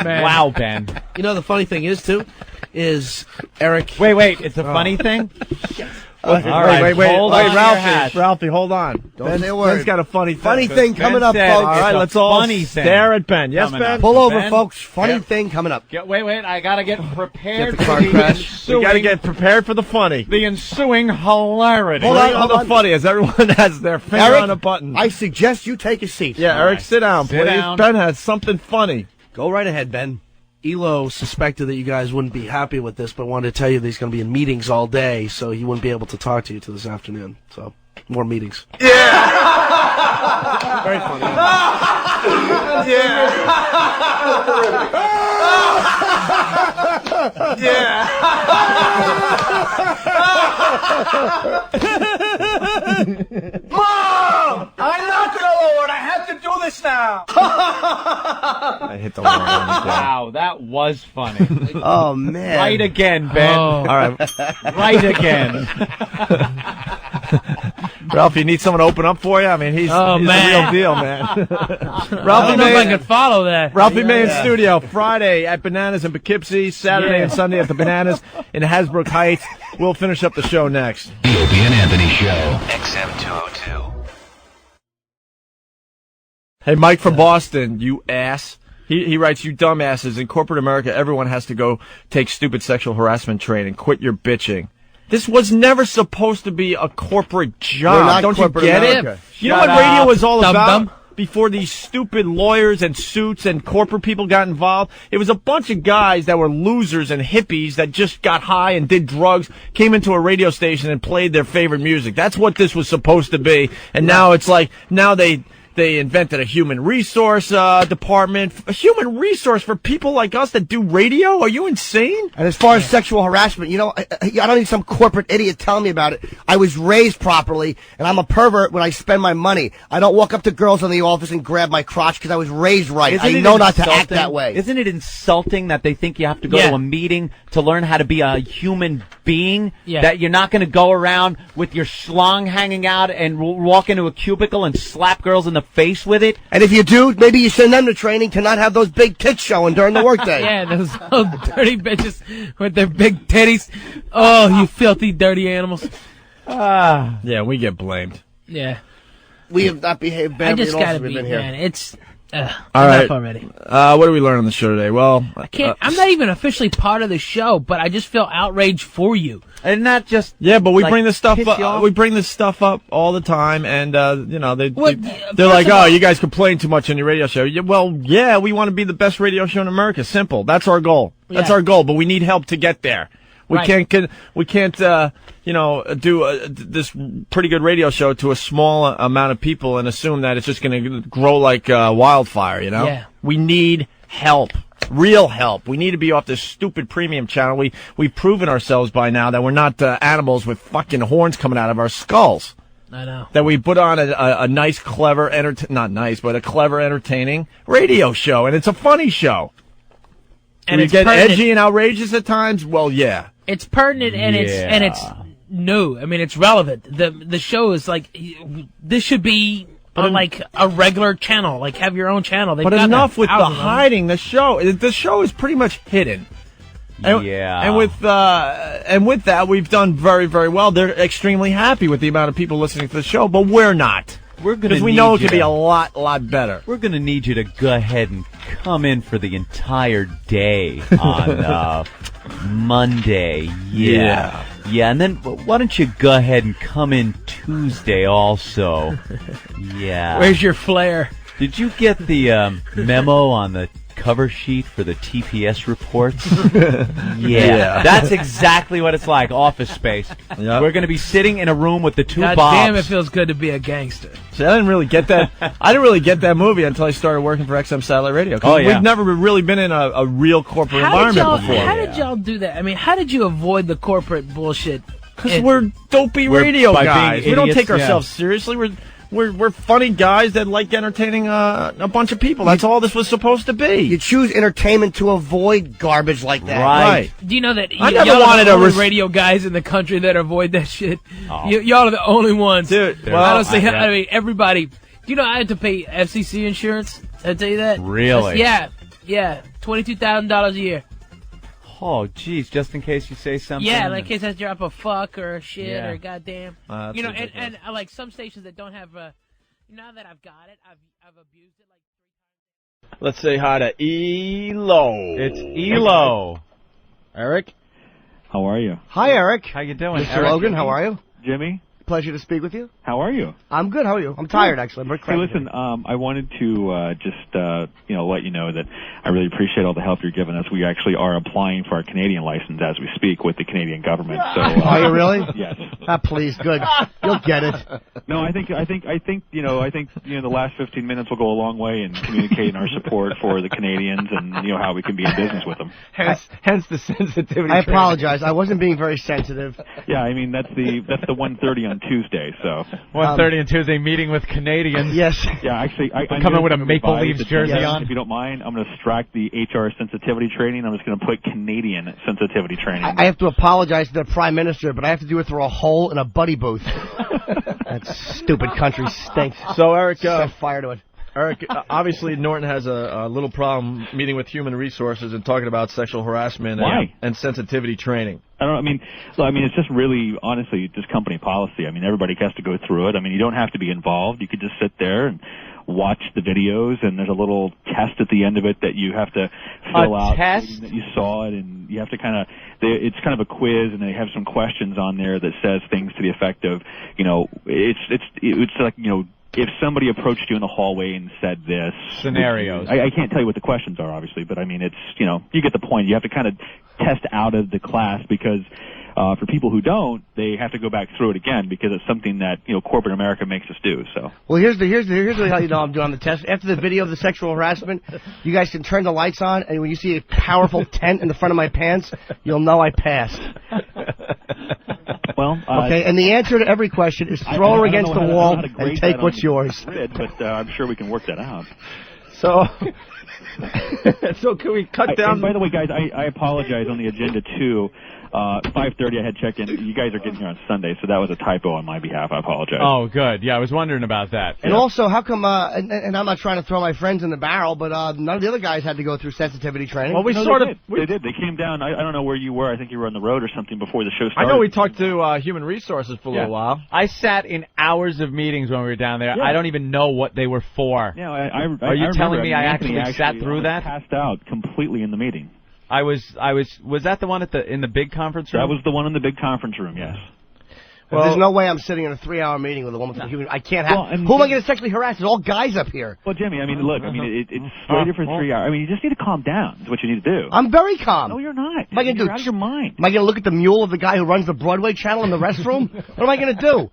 Wow, Ben. you know the funny thing is too, is Eric. Wait. It's a funny thing? All Wait, right, wait, hold on to your hat. Ralphie, hold on. Don't say a word. Ben's got a funny thing. Funny thing coming up, said folks. All right, It's a let's all funny thing stare at Ben. Yes, coming Ben? up. Pull over, Ben? folks. Funny thing coming up. Wait. I got to get prepared Get the car for the crash. ensuing, We got to get prepared for the funny. the ensuing hilarity. Hold on, All the funny as everyone has their finger Eric, on a button. I suggest you take a seat. Yeah, Eric, sit down, Sit please. down. Ben has something funny. Go right ahead, Ben. Elo suspected that you guys wouldn't be happy with this, but wanted to tell you that he's going to be in meetings all day, so he wouldn't be able to talk to you till this afternoon. So, more meetings. Yeah. Very funny. Mom! I'm not going to lower it. I have to do this now. I hit the wall. Wow, that was funny. Oh, man. Right again, Ben. All right. Right again. Ralph, you need someone to open up for you? I mean, he's the man. real deal, man. I Ralphie don't know if I May, can follow that. Ralphie May in studio, Friday at Bananas in Poughkeepsie, Saturday and Sunday at the Bananas in Hasbrook Heights. We'll finish up the show next. The Opie and Anthony Show. XM202. Hey, Mike from Boston, you ass. He writes, you dumbasses, in corporate America, everyone has to go take stupid sexual harassment training. Quit your bitching. This was never supposed to be a corporate job. We're not Don't you corporate get America. it? You know Shut what radio up, was all dum-dum. about? Before these stupid lawyers and suits and corporate people got involved, it was a bunch of guys that were losers and hippies that just got high and did drugs, came into a radio station and played their favorite music. That's what this was supposed to be. And now it's like, now they invented a human resource department. A human resource for people like us that do radio? Are you insane? And as far as sexual harassment, I don't need some corporate idiot telling me about it. I was raised properly, and I'm a pervert when I spend my money. I don't walk up to girls in the office and grab my crotch because I was raised right. Isn't I it know not to act insulting- that way. Isn't it insulting that they think you have to go Yeah. to a meeting to learn how to be a human being? Yeah. That you're not going to go around with your schlong hanging out and walk into a cubicle and slap girls in the face with it? And if you do, maybe you send them to training to not have those big tits showing during the workday. Yeah, those old dirty bitches with their big titties. Oh, you filthy, dirty animals. Yeah, we get blamed. Yeah. We have not behaved I badly just at all gotta since we've be, been here. man. It's All enough right. already. What did we learn on the show today? Well, I'm not even officially part of the show, but I just feel outraged for you. And not just yeah, but we like, bring this stuff piss you up. off? We bring this stuff up all the time, and they're What- like, first of "Oh, all- you guys complain too much on your radio show." Yeah, well, yeah, we want to be the best radio show in America. Simple. That's our goal. That's Yeah. our goal. But we need help to get there. We Right. can't do this pretty good radio show to a small amount of people and assume that it's just going to grow like wildfire. You know, Yeah. we need help. Real help. We need to be off this stupid premium channel. We've proven ourselves by now that we're not animals with fucking horns coming out of our skulls. I know. That we put on a nice, clever, not nice, but a clever, entertaining radio show, and it's a funny show. And we it's get pertinent. edgy and outrageous at times? Well, yeah. It's pertinent and it's new. I mean, it's relevant. The show is like, this should be on like a regular channel. Like, have your own channel. They've But got enough with the thousands of them. hiding. The show is pretty much hidden. And with that, we've done very, very well. They're extremely happy with the amount of people listening to the show, but we're not. Because we know it could be a lot better. We're going to need you to go ahead and come in for the entire day on Monday. Yeah. And then why don't you go ahead and come in Tuesday also? Yeah. Where's your flair? Did you get the memo on the cover sheet for the TPS reports? Yeah. That's exactly what it's like, Office Space. Yep. We're going to be sitting in a room with the two God Bobs. damn, it feels good to be a gangster. See, I didn't really get that. I didn't really get that movie until I started working for XM Satellite Radio. 'Cause we've never really been in a real corporate environment before. How did y'all do that? I mean, how did you avoid the corporate bullshit? Because we're dopey radio guys. We don't take ourselves seriously. We're funny guys that like entertaining a bunch of people. That's all this was supposed to be. You choose entertainment to avoid garbage like that. Right. Do you know that I y'all never wanted are the a only radio guys in the country that avoid that shit? Y'all are the only ones. Dude, well, I don't say, I mean, everybody. Do you know I had to pay FCC insurance? Did I tell you that? Really? Yeah. $22,000 a year. Oh, geez, just in case you say something. Yeah, like in case I drop a fuck or a shit or goddamn. That's you know, ridiculous. and like some stations that don't have, now that I've got it, I've abused it like 3 times. Let's say hi to Elo. It's Elo. Eric? How are you? Hi, Eric. How you doing, Mr. Eric? Logan, how are you? Jimmy? Pleasure to speak with you. How are you? I'm good. How are you? I'm tired, actually. I'm very Hey, cranky. listen, I wanted to just let you know that I really appreciate all the help you're giving us. We actually are applying for our Canadian license as we speak with the Canadian government. So, are you really? Yes. Please, good. You'll get it. No, I think the last 15 minutes will go a long way in communicating our support for the Canadians and how we can be in business with them. Hence the sensitivity. I apologize. I wasn't being very sensitive. Yeah, I mean that's the 1:30 on Tuesday. So 1:30 on Tuesday, meeting with Canadians. Yes. yeah, actually, I come in with a Maple Leafs jersey on. If you don't mind, I'm going to strike the HR sensitivity training. I'm just going to put Canadian sensitivity training. I have to apologize to the Prime Minister, but I have to do it through a hole in a buddy booth. That stupid country stinks. So, Eric, set fire to it. Eric, obviously Norton has a little problem meeting with human resources and talking about sexual harassment and sensitivity training. I don't know. I mean, it's just really, honestly, just company policy. I mean, everybody has to go through it. I mean, you don't have to be involved. You could just sit there and watch the videos, and there's a little test at the end of it that you have to fill out. Test? That you saw it, and you have to it's kind of a quiz, and they have some questions on there that says things to the effect of, it's like, if somebody approached you in the hallway and said this. Scenarios. I can't tell you what the questions are, obviously, but I mean, it's, you get the point. You have to kind of test out of the class because for people who don't, they have to go back through it again because it's something that, corporate America makes us do. So. Well, here's how you know I'm doing the test. After the video of the sexual harassment, you guys can turn the lights on, and when you see a powerful tent in the front of my pants, you'll know I passed. Well, okay, and the answer to every question is throw her against the wall and take what's yours. But I'm sure we can work that out. So, so can we cut down? And by the way, guys, I apologize on the agenda too. 5:30 I had checked in. You guys are getting here on Sunday, so that was a typo on my behalf. I apologize. Oh, good. Yeah, I was wondering about that. And also, how come, and I'm not trying to throw my friends in the barrel, but none of the other guys had to go through sensitivity training. Well, they did. They came down. I don't know where you were. I think you were on the road or something before the show started. I know we talked to human resources for a little while. I sat in hours of meetings when we were down there. Yeah. I don't even know what they were for. Yeah, Are you telling me I actually sat through that? Passed out completely in the meeting. Was that the one in the big conference room? That was the one in the big conference room, yes. Well, there's no way I'm sitting in a 3-hour meeting with a woman from human. I can't have. Who am I going to sexually harass? There's all guys up here. Well, Jimmy, look, it's slated for 3 hours. You just need to calm down. Is what you need to do. I'm very calm. No, you're not. Am I going to do? You're out of your mind. Am I going to look at the mule of the guy who runs the Broadway channel in the restroom? What am I going to do?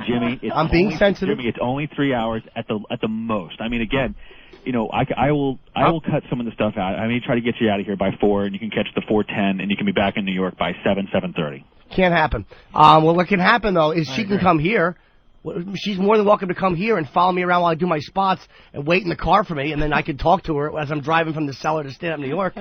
Jimmy, I'm being sensitive. Jimmy, it's only 3 hours at the most. Again. I will cut some of the stuff out. I may try to get you out of here by 4, and you can catch the 4:10, and you can be back in New York by 7:30. Can't happen. Well, what can happen though is she can come here. She's more than welcome to come here and follow me around while I do my spots and wait in the car for me, and then I can talk to her as I'm driving from the cellar to stand up New York.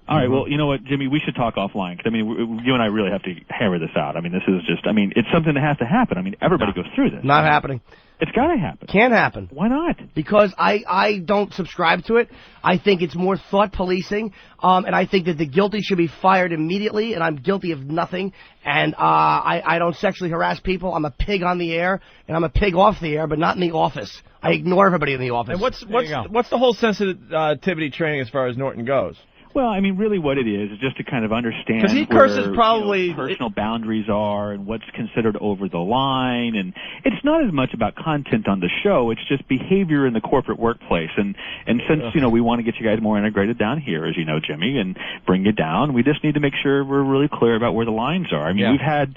All right, well, you know what, Jimmy, we should talk offline, because, I mean, you and I really have to hammer this out. I mean, this is just, I mean, it's something that has to happen. I mean, everybody goes through this. Not happening. It's got to happen. Can't happen. Why not? Because I don't subscribe to it. I think it's more thought policing, and I think that the guilty should be fired immediately, and I'm guilty of nothing. And I don't sexually harass people. I'm a pig on the air, and I'm a pig off the air, but not in the office. I ignore everybody in the office. And what's the whole sensitivity training as far as Norton goes? Well, I mean, really what it is just to kind of understand 'Cause he where curses probably personal boundaries are and what's considered over the line. And it's not as much about content on the show. It's just behavior in the corporate workplace. And since, we want to get you guys more integrated down here, as you know, Jimmy, and bring you down, we just need to make sure we're really clear about where the lines are. I mean, we've had...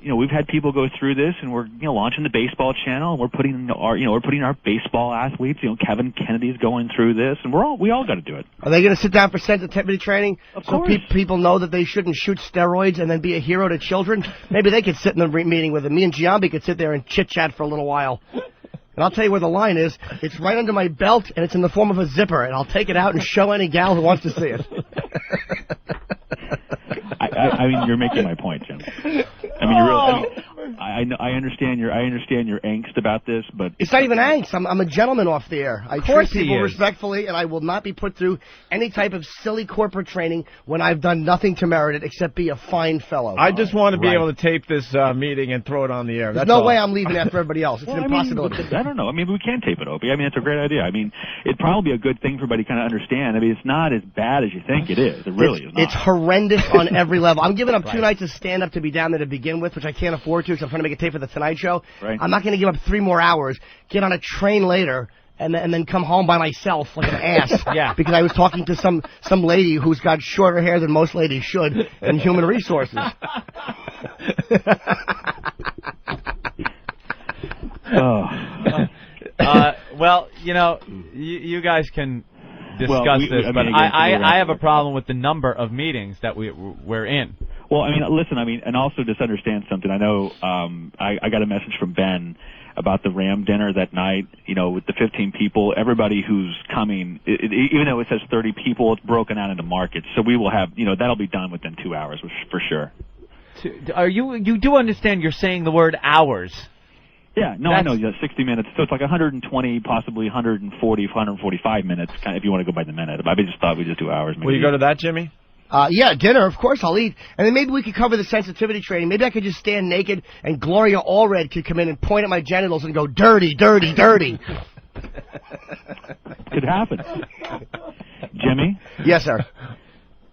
we've had people go through this, and we're launching the baseball channel, and we're putting our baseball athletes. Kevin Kennedy's going through this, and we all got to do it. Are they going to sit down for sensitivity training of so course. People know that they shouldn't shoot steroids and then be a hero to children? Maybe they could sit in the meeting with them. Me and Giambi could sit there and chit chat for a little while. And I'll tell you where the line is. It's right under my belt, and it's in the form of a zipper, and I'll take it out and show any gal who wants to see it. I mean, you're making my point, Jim. I mean, you're really. I understand your angst about this, but it's not even angst. I'm a gentleman off the air. I treat people respectfully, and I will not be put through any type of silly corporate training when I've done nothing to merit it except be a fine fellow. I just want to be able to tape this meeting and throw it on the air. There's no way I'm leaving after everybody else. It's an impossibility. I don't know. I mean, we can tape it, Opie. I mean, it's a great idea. I mean, it'd probably be a good thing for everybody to kind of understand. I mean, it's not as bad as you think it is. It really is not. It's horrendous on every level. I'm giving up 2 nights of stand-up to be down there to begin with, which I can't afford to, because I'm trying to make a tape for the Tonight Show. Right. I'm not going to give up 3 more hours, get on a train later, and then come home by myself like an ass. Yeah. Because I was talking to some lady who's got shorter hair than most ladies should in human resources. Well, you guys can discuss this, but I have a problem with the number of meetings that we're in. Well, I mean, listen, and also just understand something. I know I got a message from Ben about the Ram dinner that night, with the 15 people. Everybody who's coming, even though it says 30 people, it's broken out into markets. So we will have, that'll be done within 2 hours for sure. You do understand you're saying the word hours? Yeah, no, I know. 60 minutes. So it's like 120, possibly 140, 145 minutes, kind of, if you want to go by the minute. I just thought we'd just do hours. Will you go to that, Jimmy? Yeah, dinner, of course I'll eat. And then maybe we could cover the sensitivity training. Maybe I could just stand naked and Gloria Allred could come in and point at my genitals and go, dirty, dirty, dirty. Could happen. Jimmy? Yes, sir.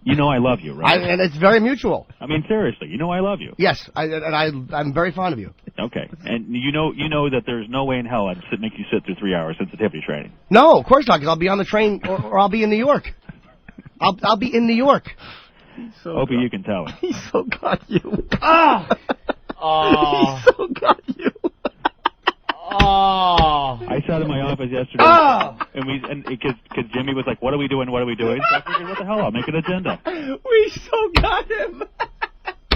You know I love you, right? And it's very mutual. I mean, seriously, you know I love you. Yes, I'm very fond of you. Okay, and you know that there's no way in hell I'd make you sit through 3 hours sensitivity training. No, of course not, because I'll be on the train or I'll be in New York. I'll be in New York. Opie, you can tell him. He so got you. Oh. He so got you. Oh. I sat in my office yesterday, and because Jimmy was like, "What are we doing? What are we doing?" So I figured, "What the hell? I'll make an agenda." We so got him.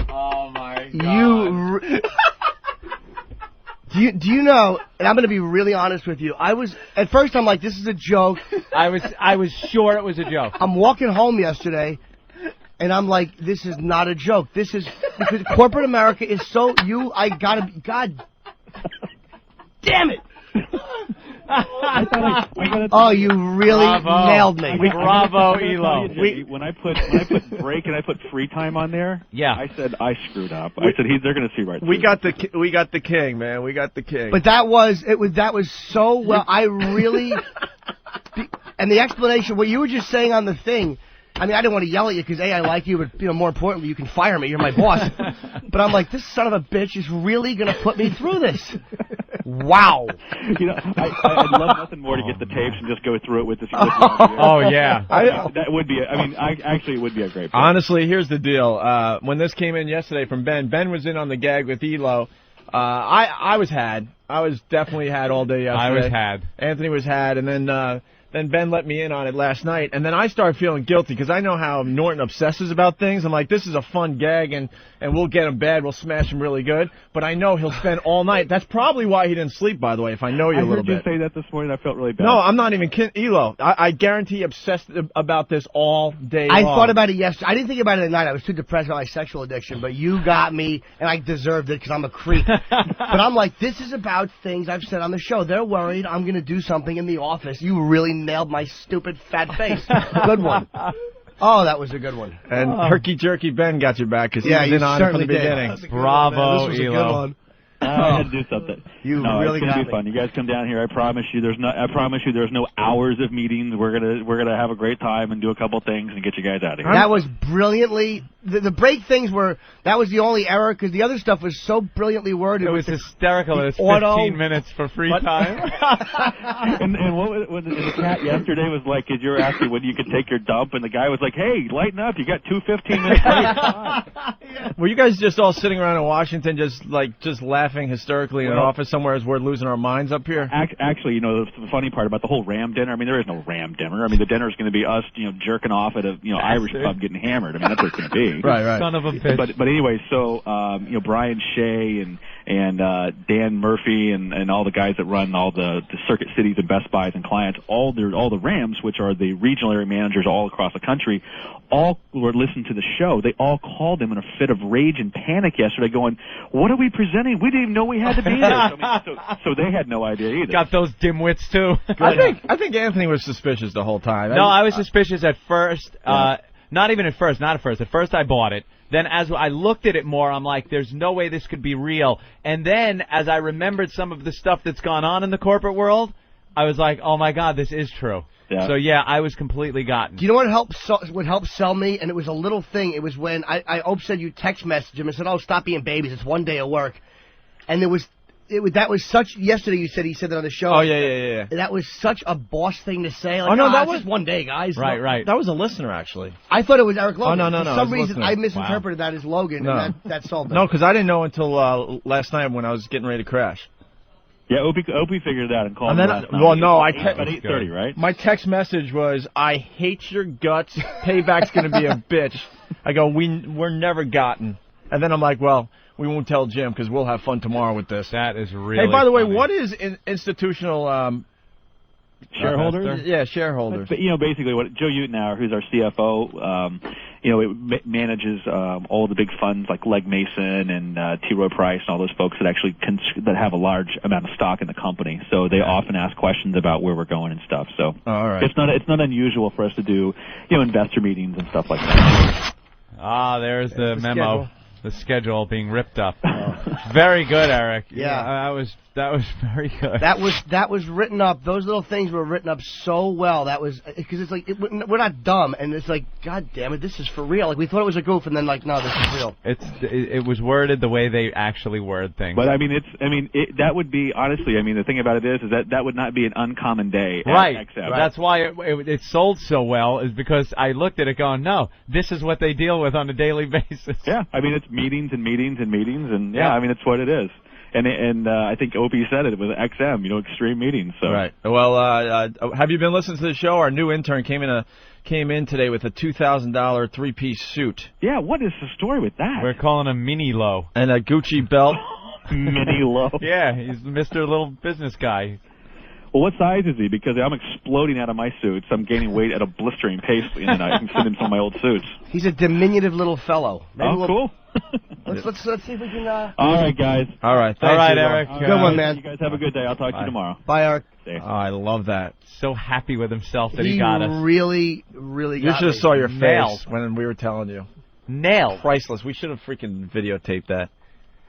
Oh my God. Do you know? And I'm going to be really honest with you. At first I'm like, this is a joke. I was sure it was a joke. I'm walking home yesterday, and I'm like, this is not a joke. This is because corporate America is so God damn it. Oh, you really nailed me. Bravo, Elo. When I put break and I put free time on there, yeah, I said I screwed up. I said they're going to see right through. We got the king, man. We got the king. But that was so well. I really and the explanation, what you were just saying on the thing. I mean, I didn't want to yell at you because I like you, but more importantly, you can fire me. You're my boss. But I'm like, this son of a bitch is really going to put me through this. Wow. I'd love nothing more to get the tapes and just go through it with this. Oh yeah, that would be. Actually, it would be a great. Plan. Honestly, here's the deal. When this came in yesterday from Ben was in on the gag with Elo. I was definitely had all day yesterday. I was had. Anthony was had, and then then Ben let me in on it last night, and then I started feeling guilty because I know how Norton obsesses about things. I'm like, this is a fun gag, and we'll get him bad, we'll smash him really good, but I know he'll spend all night. That's probably why he didn't sleep, by the way, if I know you a little bit. I heard you say that this morning. I felt really bad. No, I'm not even kidding. Elo, I guarantee he obsessed about this all day I long. thought about it yesterday. I didn't think about it at night. I was too depressed about my sexual addiction, but you got me, and I deserved it because I'm a creep. But I'm like, this is about things I've said on the show. They're worried I'm going to do something in the office. You really nailed my stupid fat face. Good one. Oh, that was a good one. And Herky Jerky Ben got your back because he was in on it from the beginning. Bravo, This was a good Elo. one. I had to do something. You really it's gonna got be me. fun. You guys come down here. I promise you. I promise you. There's no hours of meetings. We're gonna have a great time and do a couple things and get you guys out of here. That was brilliantly. The break things were. That was the only error because the other stuff was so brilliantly worded. It was hysterical. It was 15 minutes for free time. and what the chat yesterday was like, is you're asking when you could take your dump, and the guy was like, "Hey, lighten up! You got 2 15-minute breaks." Were you guys just all sitting around in Washington just laughing hysterically in an office somewhere as we're losing our minds up here? Actually, the funny part about the whole Ram dinner, I mean, there is no Ram dinner. I mean, the dinner is going to be us, jerking off at a, Irish pub getting hammered. I mean, that's what it's going to be. Right. Son of a bitch. But anyway, so, Brian Shea and Dan Murphy and all the guys that run all the Circuit Cities and Best Buys and clients, all the Rams, which are the regional area managers all across the country, all were listening to the show. They all called him in a fit of rage and panic yesterday going, what are we presenting? We didn't even know we had to be there. So they had no idea either. Got those dimwits, too. I think Anthony was suspicious the whole time. No, I was suspicious at first. Not even at first. Not at first. At first I bought it. Then as I looked at it more, I'm like, there's no way this could be real. And then as I remembered some of the stuff that's gone on in the corporate world, I was like, oh, my God, this is true. Yeah. So, yeah, I was completely gotten. Do you know what helped sell me? And it was a little thing. It was when I said you text messaged him and said, oh, stop being babies. It's one day of work. And that was such, yesterday he said that on the show. Oh, yeah. That was such a boss thing to say. Like, Oh, no, that it's was just one day, guys. Right. That was a listener, actually. I thought it was Eric Logan. Oh, no. For it some was reason, listener. I misinterpreted that as Logan, No. and that solved it. No, because I didn't know until last night when I was getting ready to crash. Yeah, Opie figured it out and called And me then, last night. well, no, I About 8:30, right? My text message was, I hate your guts. Payback's going to be a bitch. I go, we're never gotten. And then I'm like, well, we won't tell Jim because we'll have fun tomorrow with this. That is really Hey, by the way, funny. what is institutional Shareholders? Yeah, shareholders. But, basically what Joe Utenauer, who's our CFO, manages all the big funds like Legg Mason and T. Rowe Price and all those folks that actually that have a large amount of stock in the company. So they often ask questions about where we're going and stuff. So all right. It's not unusual for us to do investor meetings and stuff like that. There's the memo. schedule. The schedule being ripped up. Very good, Eric. Yeah. That was very good. That was written up. Those little things were written up so well. That was because it's like we're not dumb, and it's like, God damn it, this is for real. Like we thought it was a goof, and then like, no, this is real. It was worded the way they actually word things. But that would be honestly. The thing about it is that would not be an uncommon day. At Right. XM. That's why it sold so well, is because I looked at it going, no, this is what they deal with on a daily basis. Yeah, it's meetings and meetings and meetings, and Yeah. it's what it is. And I think Opie said it with XM, extreme meetings. So. Right. Well, have you been listening to the show? Our new intern came in today with a $2,000 three-piece suit. Yeah, what is the story with that? We're calling him Mini Low. And a Gucci belt. Mini Low. Yeah, he's Mr. Little Business Guy. Well, what size is he? Because I'm exploding out of my suits. I'm gaining weight at a blistering pace, and I can send him some of my old suits. He's a diminutive little fellow. Maybe Cool. Let's see if we can. All right, guys. All right. All right, Eric. Good one, man. You guys have a good day. I'll talk to you tomorrow. Bye, Eric. Oh, I love that. So happy with himself that he got us. Really, really You got should have me. saw your Nailed. face when we were telling you. Nailed. Priceless. We should have freaking videotaped that.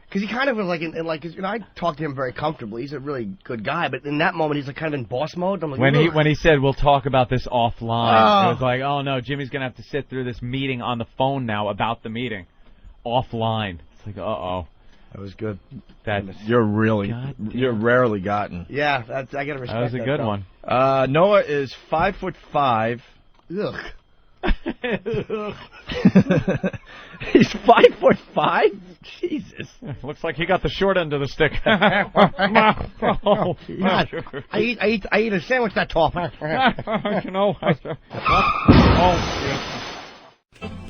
Because he kind of was like, I talked to him very comfortably. He's a really good guy, but in that moment, he's like kind of in boss mode. I'm like, When he said we'll talk about this offline, Oh. it was like, oh no, Jimmy's gonna have to sit through this meeting on the phone now about the meeting, offline. It's like, That was good. You're you're rarely gotten. Yeah, I gotta respect that. That was a good one. Noah is 5'5". Ugh. He's 5'5". Jesus. Looks like he got the short end of the stick. God, I eat a sandwich that tall.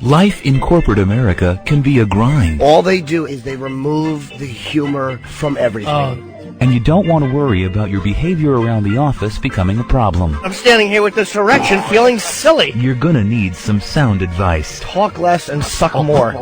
Life in corporate America can be a grind. All they do is they remove the humor from everything. And you don't want to worry about your behavior around the office becoming a problem. I'm standing here with this erection feeling silly. You're gonna need some sound advice. Talk less and suck more.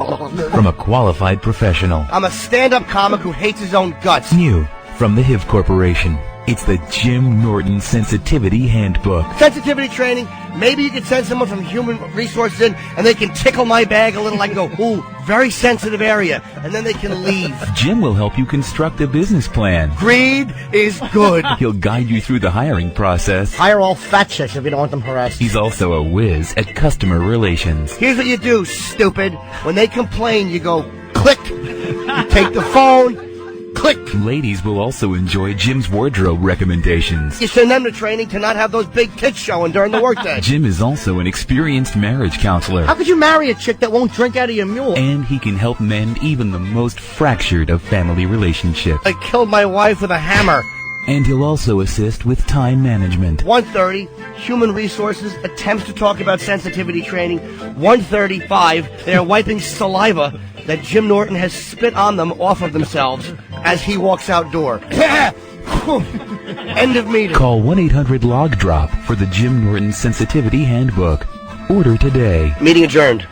From a qualified professional. I'm a stand-up comic who hates his own guts. New from the HIV Corporation. It's the Jim Norton Sensitivity Handbook. Sensitivity training. Maybe you could send someone from Human Resources in and they can tickle my bag a little. I can go, ooh, very sensitive area. And then they can leave. Jim will help you construct a business plan. Greed is good. He'll guide you through the hiring process. Hire all fat chicks if you don't want them harassed. He's also a whiz at customer relations. Here's what you do, stupid. When they complain, you go, click. You take the phone. Click. Ladies will also enjoy Jim's wardrobe recommendations. You send them to training to not have those big tits showing during the workday. Jim is also an experienced marriage counselor. How could you marry a chick that won't drink out of your mule? And he can help mend even the most fractured of family relationships. I killed my wife with a hammer. And he'll also assist with time management. 1:30, Human Resources attempts to talk about sensitivity training. 1:35, they are wiping saliva that Jim Norton has spit on them off of themselves as he walks outdoor. End of meeting. Call 1-800-LOG-DROP for the Jim Norton Sensitivity Handbook. Order today. Meeting adjourned.